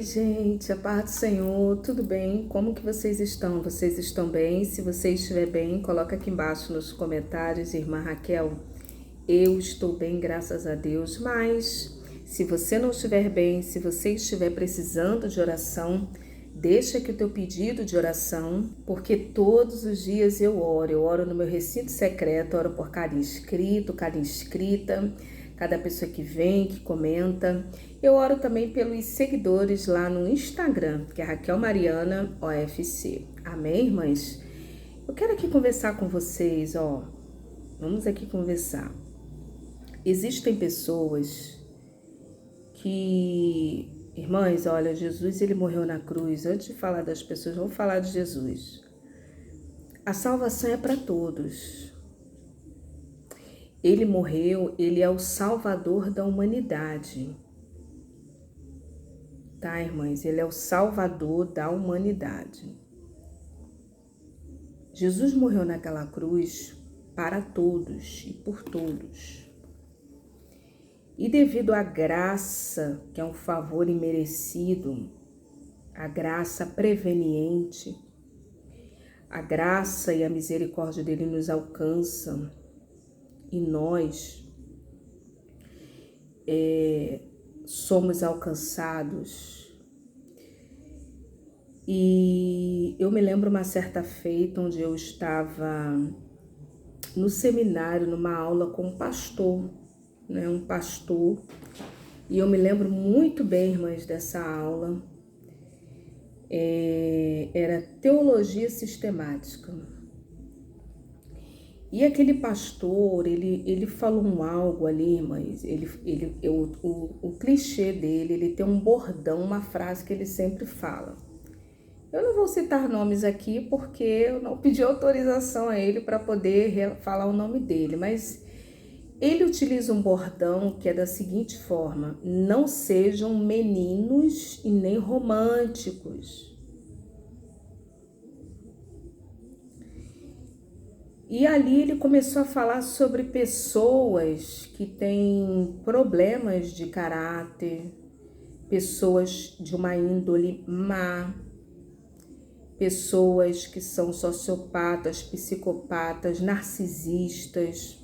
Gente, a paz do Senhor, tudo bem? Como que vocês estão? Vocês estão bem? Se você estiver bem, coloca aqui embaixo nos comentários, irmã Raquel. Eu estou bem, graças a Deus. Mas se você não estiver bem, se você estiver precisando de oração, deixa aqui o teu pedido de oração, porque todos os dias eu oro no meu recinto secreto, oro por cada inscrito, cada inscrita, cada pessoa que vem, que comenta. Eu oro também pelos seguidores lá no Instagram, que é Raquel Mariana OFC. Amém, irmãs? Eu quero aqui conversar com vocês, ó. Vamos aqui conversar. Existem pessoas que... Irmãs, olha, Jesus, ele morreu na cruz. Antes de falar das pessoas, vamos falar de Jesus. A salvação é para todos. Ele morreu, ele é o Salvador da humanidade. Tá, irmãs? Ele é o Salvador da humanidade. Jesus morreu naquela cruz para todos e por todos. E devido à graça, que é um favor imerecido, a graça preveniente, a graça e a misericórdia dele nos alcançam, e nós somos alcançados. E eu me lembro uma certa feita onde eu estava no seminário, numa aula com um pastor, né? Um pastor. E eu me lembro muito bem, irmãs, dessa aula. Era teologia sistemática. E aquele pastor, ele falou algo ali, irmãs, o clichê dele, ele tem um bordão, uma frase que ele sempre fala. Eu não vou citar nomes aqui porque eu não pedi autorização a ele para poder falar o nome dele, mas ele utiliza um bordão que é da seguinte forma: não sejam meninos e nem românticos. E ali ele começou a falar sobre pessoas que têm problemas de caráter, pessoas de uma índole má, pessoas que são sociopatas, psicopatas, narcisistas.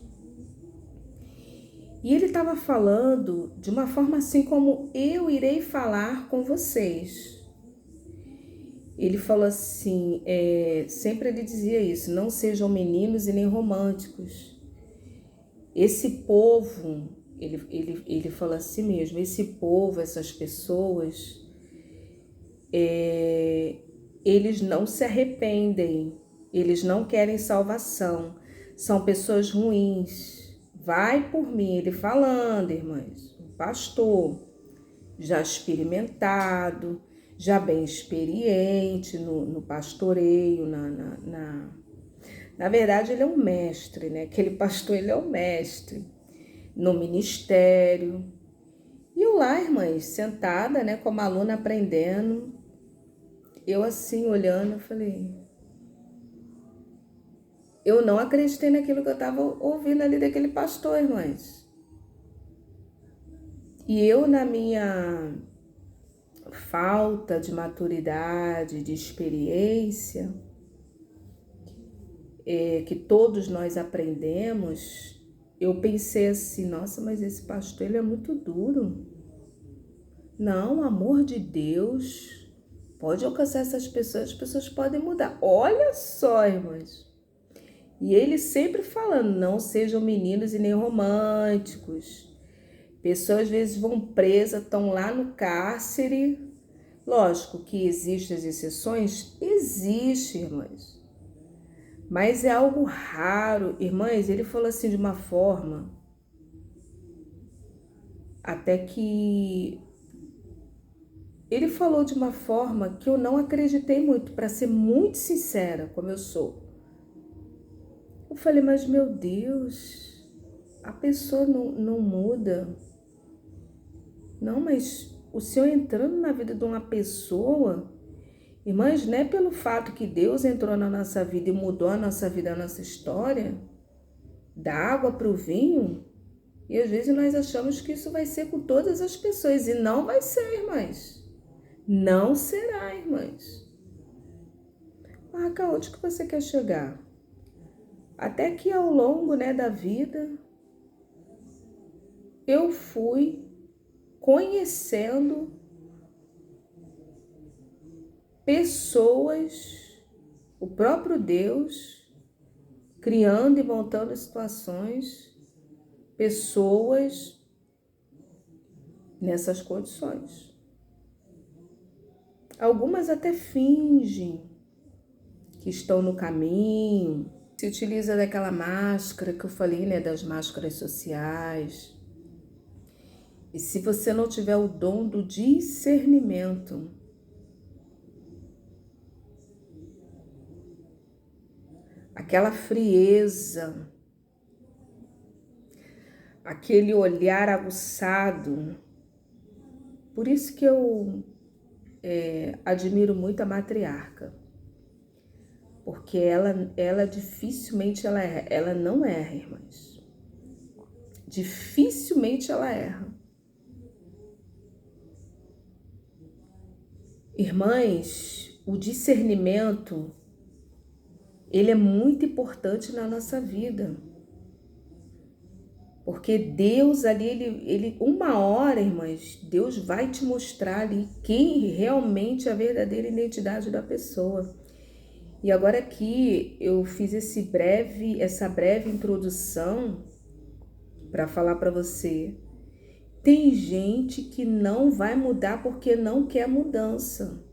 E ele estava falando de uma forma assim como eu irei falar com vocês. Ele falou assim, sempre ele dizia isso: não sejam meninos e nem românticos. Esse povo, ele falou assim mesmo, esse povo, essas pessoas, eles não se arrependem, eles não querem salvação, são pessoas ruins. Vai por mim, ele falando, irmãs, um pastor já experimentado, já bem experiente no pastoreio, na verdade ele é um mestre, né? Aquele pastor, ele é um mestre no ministério. E eu lá, irmãs, sentada, né, como aluna aprendendo, eu assim olhando, eu falei, eu não acreditei naquilo que eu estava ouvindo ali daquele pastor, irmãs. E eu, na minha falta de maturidade, de experiência, que todos nós aprendemos, eu pensei assim, nossa, mas esse pastor, ele é muito duro. Não, o amor de Deus pode alcançar essas pessoas, as pessoas podem mudar. Olha só, irmãs. E ele sempre falando, não sejam meninos e nem românticos. Pessoas às vezes vão presas, estão lá no cárcere. Lógico que existem as exceções, existe, irmãs. Mas é algo raro. Irmãs, ele falou assim de uma forma até que... Ele falou de uma forma que eu não acreditei muito, para ser muito sincera, como eu sou. Eu falei, mas meu Deus, a pessoa não muda. Não, mas o Senhor entrando na vida de uma pessoa, irmãs, não é pelo fato que Deus entrou na nossa vida e mudou a nossa vida, a nossa história, da água para o vinho, e às vezes nós achamos que isso vai ser com todas as pessoas, e não vai ser, irmãs. Não será, irmãs. Marca onde que você quer chegar? Até que ao longo, da vida, eu fui conhecendo pessoas, o próprio Deus, criando e montando situações, pessoas nessas condições. Algumas até fingem que estão no caminho, se utiliza daquela máscara que eu falei, das máscaras sociais. E se você não tiver o dom do discernimento, aquela frieza, aquele olhar aguçado, por isso que eu admiro muito a matriarca, porque ela dificilmente ela não erra, irmãs. Dificilmente ela erra. Irmãs, o discernimento, ele é muito importante na nossa vida. Porque Deus ali, ele uma hora, irmãs, Deus vai te mostrar ali quem realmente é a verdadeira identidade da pessoa. E agora aqui eu fiz essa breve introdução para falar para você. Tem gente que não vai mudar porque não quer mudança.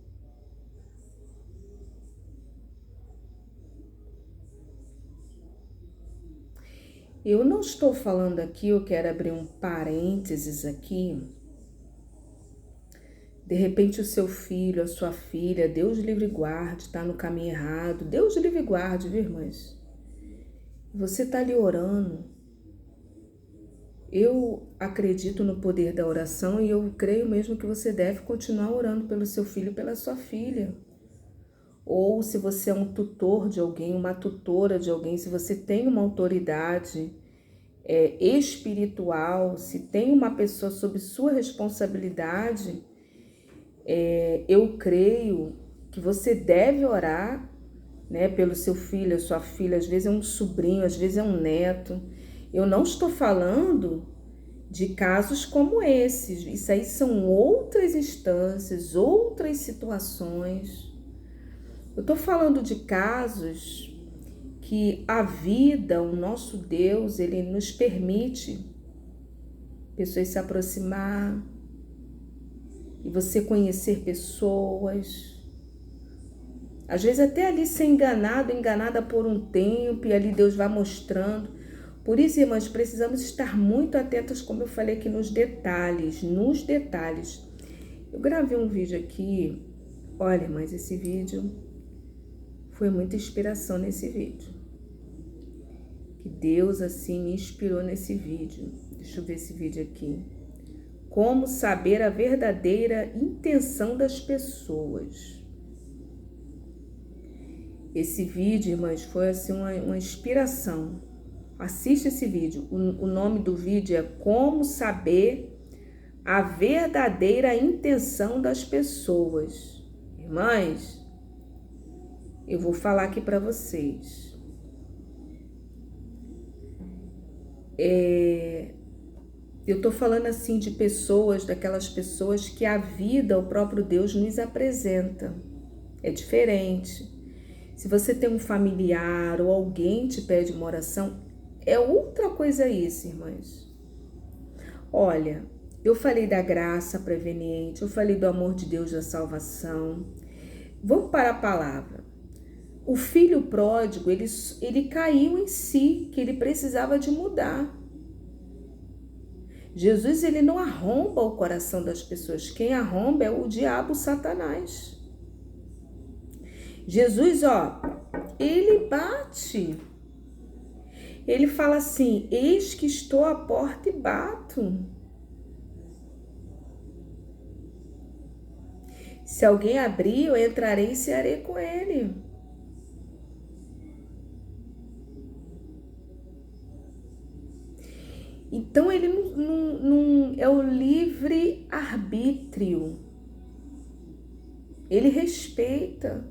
Eu não estou falando aqui, eu quero abrir um parênteses aqui. De repente o seu filho, a sua filha, Deus livre e guarde, está no caminho errado. Deus livre e guarde, viu, irmãs? Você está ali orando. Eu acredito no poder da oração e eu creio mesmo que você deve continuar orando pelo seu filho e pela sua filha. Ou se você é um tutor de alguém, uma tutora de alguém, se você tem uma autoridade espiritual, se tem uma pessoa sob sua responsabilidade, eu creio que você deve orar, pelo seu filho, a sua filha. Às vezes é um sobrinho, às vezes é um neto. Eu não estou falando de casos como esses. Isso aí são outras instâncias, outras situações. Eu estou falando de casos que a vida, o nosso Deus, ele nos permite pessoas se aproximar e você conhecer pessoas. Às vezes até ali ser enganada por um tempo, e ali Deus vai mostrando. Por isso, irmãs, precisamos estar muito atentas, como eu falei aqui, nos detalhes. Eu gravei um vídeo aqui. Olha, irmãs, esse vídeo foi muita inspiração nesse vídeo. Que Deus, assim, me inspirou nesse vídeo. Deixa eu ver esse vídeo aqui. Como saber a verdadeira intenção das pessoas. Esse vídeo, irmãs, foi assim uma inspiração. Assista esse vídeo. O nome do vídeo é Como Saber a Verdadeira Intenção das Pessoas. Irmãs, eu vou falar aqui para vocês. Eu tô falando assim de pessoas, daquelas pessoas que a vida, o próprio Deus nos apresenta. É diferente. Se você tem um familiar ou alguém te pede uma oração, é outra coisa isso, irmãs. Olha, eu falei da graça preveniente, eu falei do amor de Deus da salvação. Vamos para a palavra. O filho pródigo, ele caiu em si, que ele precisava de mudar. Jesus, ele não arromba o coração das pessoas. Quem arromba é o diabo, Satanás. Jesus, ele bate. Ele fala assim: eis que estou à porta e bato. Se alguém abrir, eu entrarei e cearei com ele. Então ele não é o livre arbítrio. Ele respeita.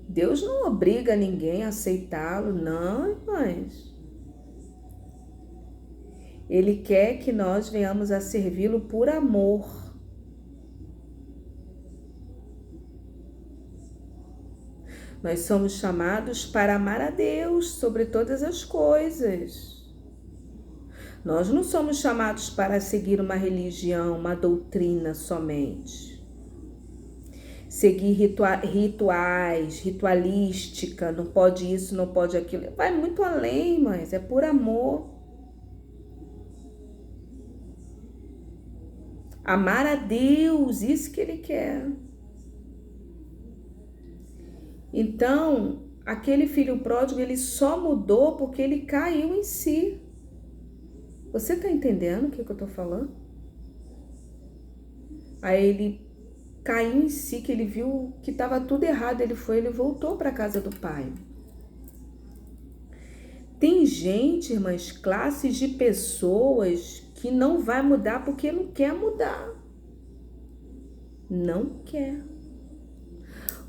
Deus não obriga ninguém a aceitá-lo, não, irmãs. Ele quer que nós venhamos a servi-lo por amor. Nós somos chamados para amar a Deus sobre todas as coisas. Nós não somos chamados para seguir uma religião, uma doutrina somente. Seguir rituais, ritualística, não pode isso, não pode aquilo. Vai muito além, mas é por amor. Amar a Deus, isso que Ele quer. Então, aquele filho pródigo, ele só mudou porque ele caiu em si. Você está entendendo o que eu estou falando? Aí ele caiu em si, que ele viu que estava tudo errado, ele voltou para a casa do pai. Tem gente, irmãs, classes de pessoas que não vai mudar porque não quer mudar. Não quer.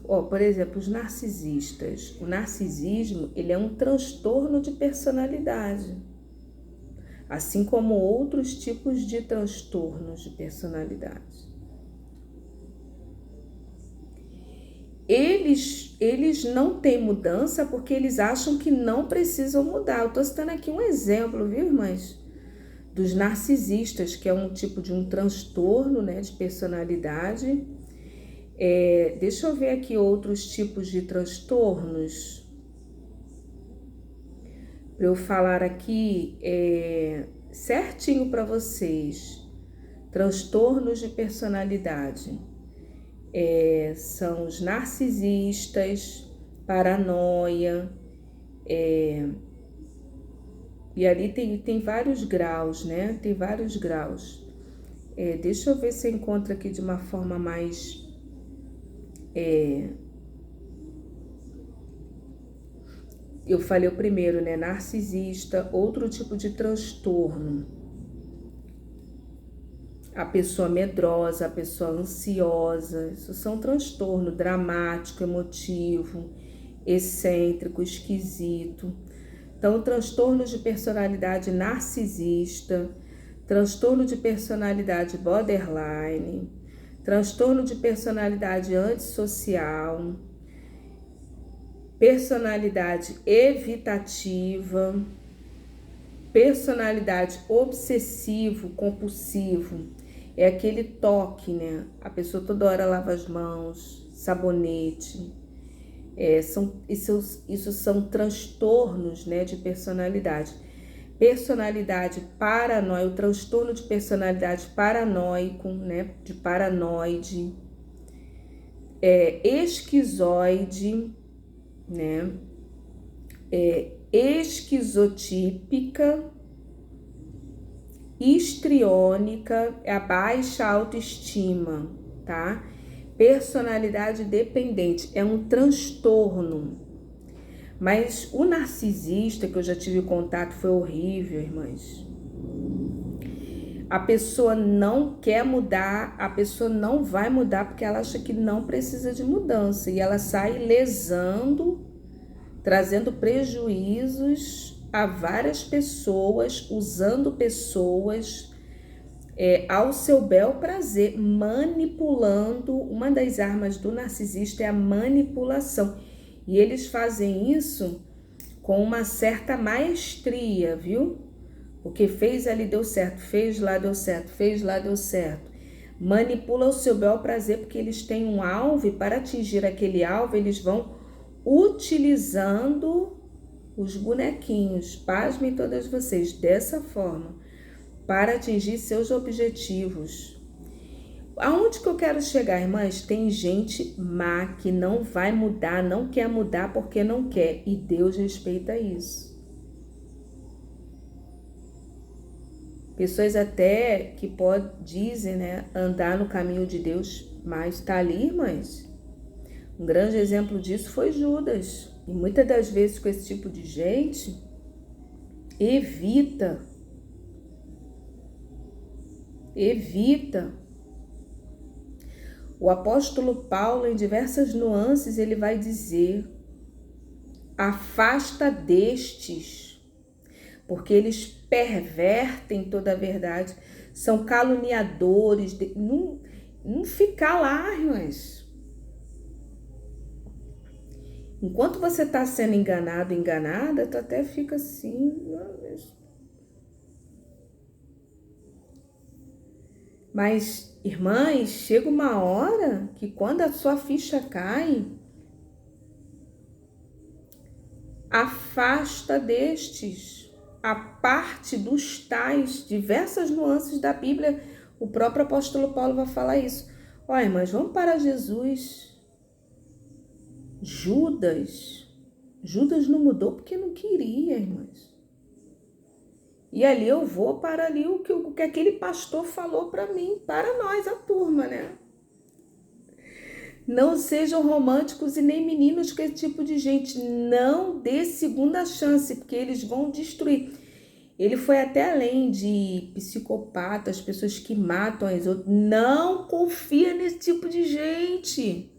Por exemplo, os narcisistas. O narcisismo, ele é um transtorno de personalidade. Assim como outros tipos de transtornos de personalidade. Eles não têm mudança porque eles acham que não precisam mudar. Eu estou citando aqui um exemplo, viu, irmãs? Dos narcisistas, que é um tipo de um transtorno, né, de personalidade. Deixa eu ver aqui outros tipos de transtornos. Para eu falar aqui certinho para vocês. Transtornos de personalidade. São os narcisistas, paranoia, e ali tem vários graus, né? Tem vários graus. Deixa eu ver se eu encontro aqui de uma forma mais... Eu falei o primeiro, né? Narcisista, outro tipo de transtorno. A pessoa medrosa, a pessoa ansiosa, isso são transtorno dramático, emotivo, excêntrico, esquisito. Então, transtornos de personalidade narcisista, transtorno de personalidade borderline, transtorno de personalidade antissocial, personalidade evitativa, personalidade obsessivo-compulsivo. É aquele toque, né? A pessoa toda hora lava as mãos, sabonete. Isso são transtornos, né, de personalidade. Personalidade paranoide, o transtorno de personalidade paranoico, né, de paranoide. Esquizoide, né, esquizotípica, histriônica, é a baixa autoestima, tá? Personalidade dependente, é um transtorno. Mas o narcisista, que eu já tive contato, foi horrível, irmãs. A pessoa não quer mudar, a pessoa não vai mudar porque ela acha que não precisa de mudança. E ela sai lesando, trazendo prejuízos a várias pessoas, usando pessoas ao seu bel prazer, manipulando. Uma das armas do narcisista é a manipulação. E eles fazem isso com uma certa maestria, viu? Porque fez ali, deu certo, fez lá, deu certo, fez lá, deu certo. Manipula o seu bel prazer porque eles têm um alvo e para atingir aquele alvo eles vão utilizando os bonequinhos, pasmem todas vocês, dessa forma, para atingir seus objetivos. Aonde que eu quero chegar, irmãs? Tem gente má que não vai mudar, não quer mudar porque não quer, e Deus respeita isso. Pessoas até que dizem, né, andar no caminho de Deus, mas tá ali, irmãs. Um grande exemplo disso foi Judas. E muitas das vezes com esse tipo de gente, evita. O apóstolo Paulo, em diversas nuances, ele vai dizer: afasta destes, porque eles pervertem toda a verdade, são caluniadores. Não ficar lá, irmãs. Enquanto você está sendo enganado, enganada, tu até fica assim. Mas, irmãs, chega uma hora que quando a sua ficha cai, afasta destes, a parte dos tais, diversas nuances da Bíblia, o próprio apóstolo Paulo vai falar isso. Ó, irmãs, vamos para Jesus. Judas não mudou porque não queria, irmãs. E ali eu vou para ali o que aquele pastor falou para mim, para nós, a turma, né? Não sejam românticos e nem meninos com esse tipo de gente. Não dê segunda chance, porque eles vão destruir. Ele foi até além de psicopatas, pessoas que matam as outras. Não confia nesse tipo de gente.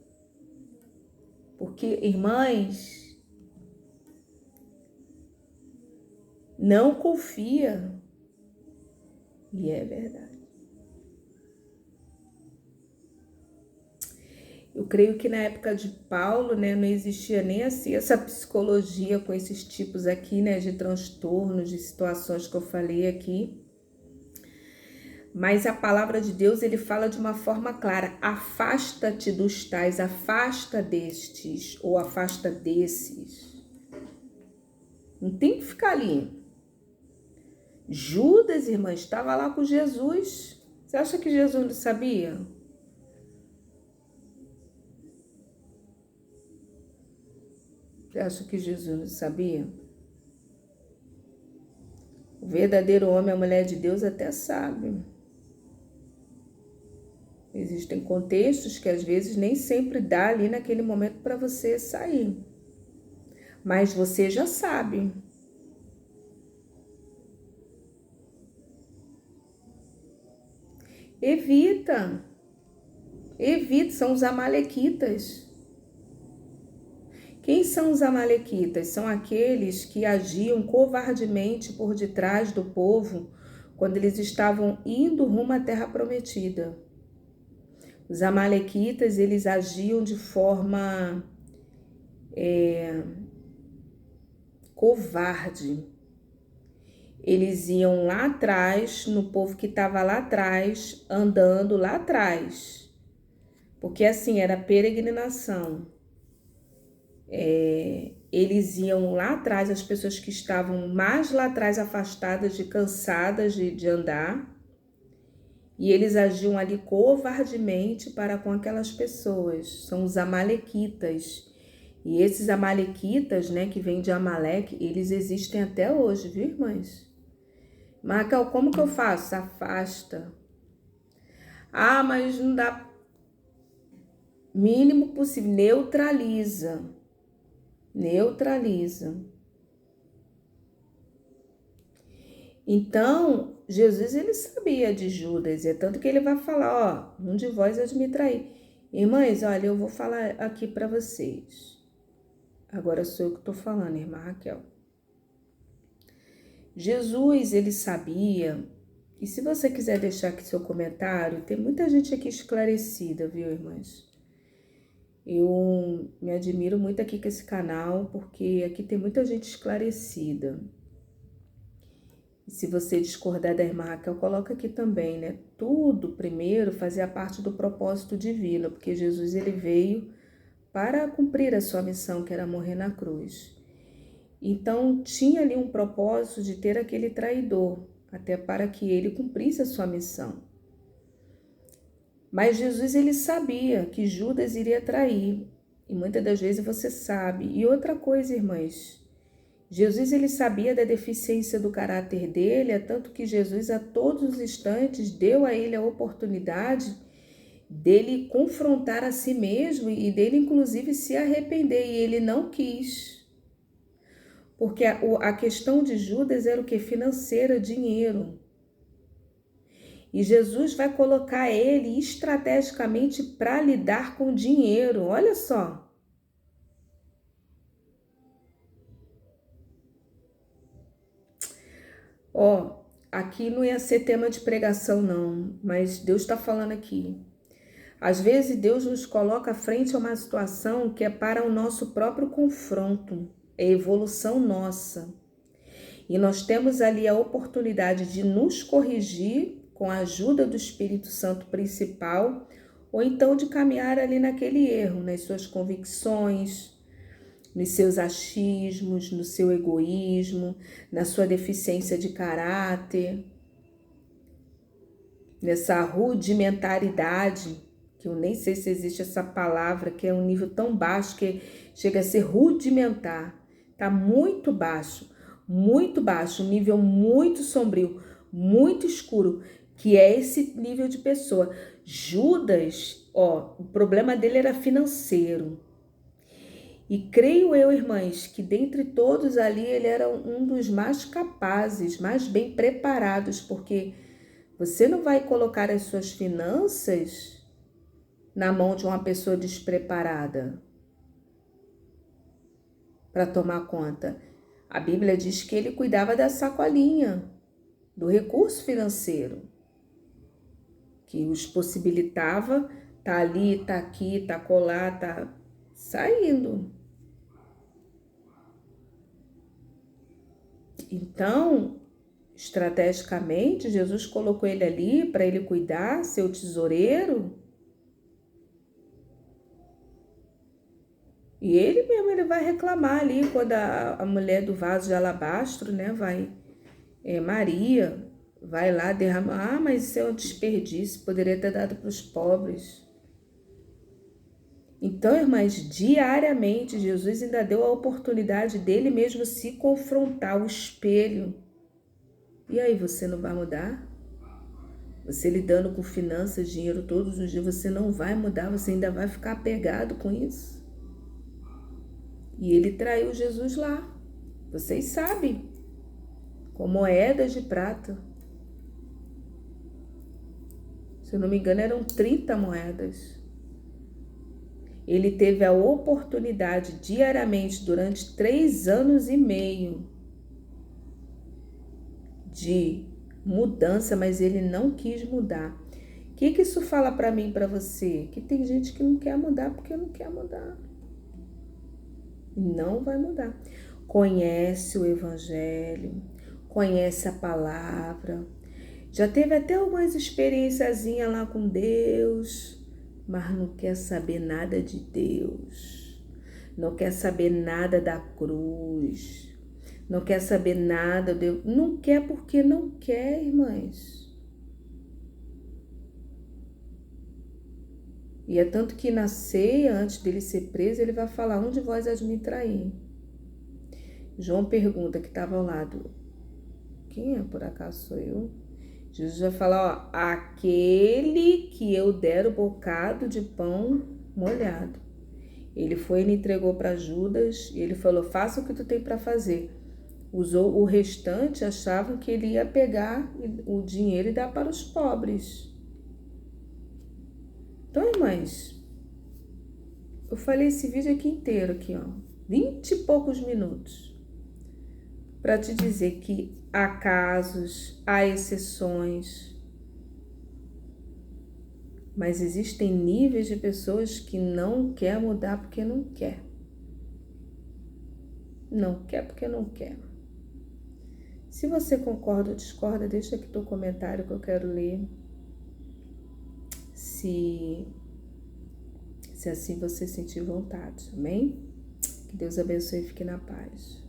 Porque, irmãs, não confia. E é verdade. Eu creio que na época de Paulo, né, não existia nem assim essa psicologia com esses tipos aqui, né, de transtornos, de situações que eu falei aqui. Mas a palavra de Deus, ele fala de uma forma clara: afasta-te dos tais, afasta destes, ou afasta desses. Não tem que ficar ali. Judas, irmãs, estava lá com Jesus. Você acha que Jesus não sabia? Você acha que Jesus não sabia? O verdadeiro homem, a mulher de Deus, até sabe. Existem contextos que às vezes nem sempre dá ali naquele momento para você sair. Mas você já sabe. Evita, são os amalequitas. Quem são os amalequitas? São aqueles que agiam covardemente por detrás do povo quando eles estavam indo rumo à terra prometida. Os amalequitas, eles agiam de forma covarde. Eles iam lá atrás, no povo que estava lá atrás, andando lá atrás. Porque assim, era peregrinação. Eles iam lá atrás, as pessoas que estavam mais lá atrás, afastadas, cansadas de andar. E eles agiam ali covardemente para com aquelas pessoas. São os amalequitas. E esses amalequitas, né, que vêm de Amaleque, eles existem até hoje, viu, irmãs? Marca, como que eu faço? Afasta. Ah, mas não dá. Mínimo possível. Neutraliza. Neutraliza. Então, Jesus, ele sabia de Judas. É tanto que ele vai falar, ó, um de vós há de me trair. Irmãs, olha, eu vou falar aqui para vocês. Agora sou eu que estou falando, irmã Raquel. Jesus, ele sabia, e se você quiser deixar aqui seu comentário, tem muita gente aqui esclarecida, viu, irmãs? Eu me admiro muito aqui com esse canal, porque aqui tem muita gente esclarecida. E se você discordar da irmã Raquel, coloca aqui também, né? Tudo, primeiro, fazia parte do propósito divino, porque Jesus, ele veio para cumprir a sua missão, que era morrer na cruz. Então, tinha ali um propósito de ter aquele traidor, até para que ele cumprisse a sua missão. Mas Jesus, ele sabia que Judas iria trair, e muitas das vezes você sabe. E outra coisa, irmãs, Jesus, ele sabia da deficiência do caráter dele, é tanto que Jesus, a todos os instantes, deu a ele a oportunidade dele confrontar a si mesmo e dele, inclusive, se arrepender, e ele não quis. Porque a questão de Judas era o que? Financeira, dinheiro. E Jesus vai colocar ele estrategicamente para lidar com dinheiro. Olha só. Ó, aqui não ia ser tema de pregação não, mas Deus está falando aqui. Às vezes Deus nos coloca frente a uma situação que é para o nosso próprio confronto, é evolução nossa. E nós temos ali a oportunidade de nos corrigir com a ajuda do Espírito Santo principal, ou então de caminhar ali naquele erro, nas suas convicções, nos seus achismos, no seu egoísmo, na sua deficiência de caráter, nessa rudimentaridade, que eu nem sei se existe essa palavra, que é um nível tão baixo que chega a ser rudimentar. Tá muito baixo, um nível muito sombrio, muito escuro, que é esse nível de pessoa. Judas, ó, o problema dele era financeiro. E creio eu, irmãs, que dentre todos ali ele era um dos mais capazes, mais bem preparados, porque você não vai colocar as suas finanças na mão de uma pessoa despreparada para tomar conta. A Bíblia diz que ele cuidava da sacolinha, do recurso financeiro, que os possibilitava tá ali, tá aqui, tá colar, tá saindo. Então, estrategicamente, Jesus colocou ele ali para ele cuidar, ser o tesoureiro. E ele mesmo ele vai reclamar ali quando a mulher do vaso de alabastro, né, Maria, vai lá derramar. Ah, mas isso é um desperdício, poderia ter dado para os pobres. Então, irmãs, diariamente Jesus ainda deu a oportunidade dele mesmo se confrontar ao espelho. E aí, você não vai mudar? Você lidando com finanças, dinheiro todos os dias, você não vai mudar, você ainda vai ficar apegado com isso. E ele traiu Jesus lá. Vocês sabem, com moedas de prata. Se eu não me engano, eram 30 moedas. Ele teve a oportunidade diariamente, durante 3 anos e meio, de mudança, mas ele não quis mudar. O que isso fala para mim e para você? Que tem gente que não quer mudar porque não quer mudar. Não vai mudar. Conhece o Evangelho, conhece a palavra, já teve até algumas experiênciazinhas lá com Deus, mas não quer saber nada de Deus, não quer saber nada da cruz, não quer saber nada, Deus, não quer porque não quer, irmãs. E é tanto que na ceia, antes dele ser preso, ele vai falar: um de vós há de me trair. João pergunta, que estava ao lado: quem é, por acaso sou eu? Jesus vai falar: ó, aquele que eu der o bocado de pão molhado. Ele foi e entregou para Judas e ele falou: faça o que tu tem para fazer. O restante, achavam que ele ia pegar o dinheiro e dar para os pobres. Então, irmãs, eu falei esse vídeo aqui inteiro, aqui, ó, 20 e poucos minutos, para te dizer que há casos, há exceções, mas existem níveis de pessoas que não quer mudar porque não quer. Não quer porque não quer. Se você concorda ou discorda, deixa aqui teu comentário que eu quero ler. Se assim você sentir vontade, amém? Que Deus abençoe e fique na paz.